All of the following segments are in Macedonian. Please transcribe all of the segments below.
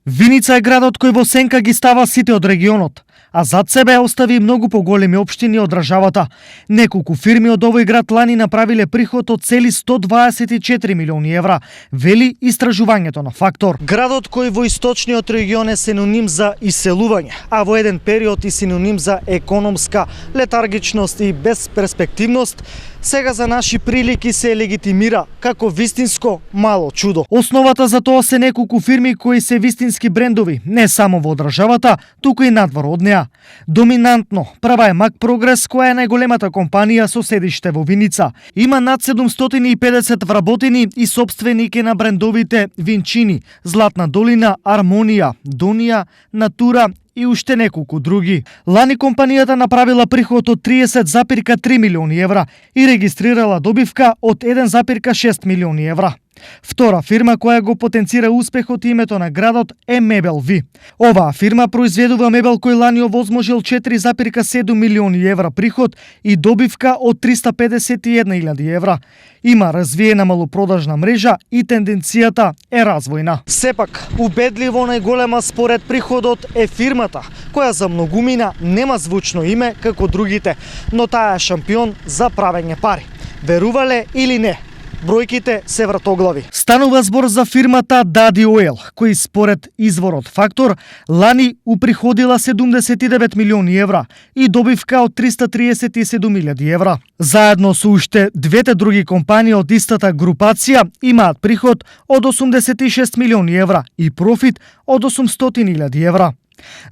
Виница е градот кој во сенка ги става сите од регионот, а зад себе остави многу поголеми општини од државата. Неколку фирми од овој град лани направиле приход од цели 124 милиони евра, вели истражувањето на Фактор. Градот кој во источниот регион е синоним за иселување, а во еден период и синоним за економска летаргичност и безперспективност, сега за наши прилики се легитимира како вистинско мало чудо. Основата за тоа се неколку фирми кои се вистински брендови, не само во државата, туку и надвор од неа. Доминантно права е Мак Прогрес, која е најголемата компанија со седиште во Виница. Има над 750 вработени и собственик е на брендовите Винчини, Златна долина, Армонија, Донија, Натура и уште неколку други. Лани компанијата направила приход од 30,3 милиони евра и регистрирала добивка од 1,6 милиони евра. Втора фирма која го потенцира успехот и името на градот е Мебел Ви. Оваа фирма произведува мебел кој лани овозможил 4,7 милиони евра приход и добивка од 351.000 евра. Има развиена малопродажна мрежа и тенденцијата е развојна. Сепак, убедливо најголема според приходот е фирмата, која за многумина нема звучно име како другите, но таа е шампион за правење пари. Верувале или не, бројките се вратоглави. Станува збор за фирмата Дади Ойл, кој според изворот Фактор лани уприходила 79 милиони евра и добивка од 337.000 евра. Заедно со уште двете други компании од истата групација имаат приход од 86 милиони евра и профит од 800.000 евра.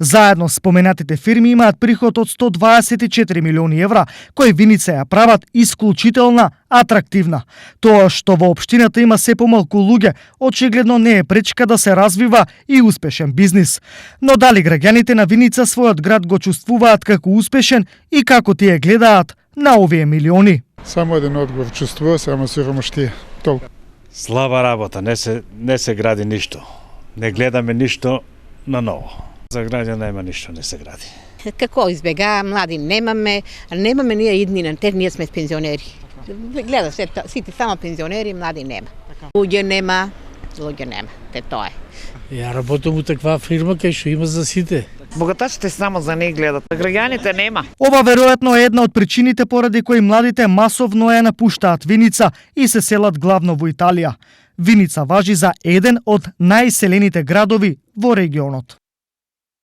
Заедно споменатите фирми имаат приход од 124 милиони евра, кои Виница ја прават исклучителна атрактивна. Тоа што во општината има се помалку луѓе, очигледно не е пречка да се развива и успешен бизнис. Но дали граѓаните на Виница својот град го чувствуваат како успешен и како тие гледаат на овие милиони? Само еден одговор чувствува, само сиромаштија. Толку. Слаба работа, не се гради ништо. Не гледаме ништо на ново. За граѓана нема ништо, не се гради. Како избега, млади немаме ние идни на те, ние сме пензионери. Гледа се, сите само пензионери, млади нема. Луѓе нема, те тоа е. Ја работам у таква фирма кај што има за сите. Богатачите само за не гледат, граѓаните нема. Ова веројатно е една од причините поради кои младите масовно ја напуштаат Виница и се селат главно во Италија. Виница важи за еден од најселените градови во регионот.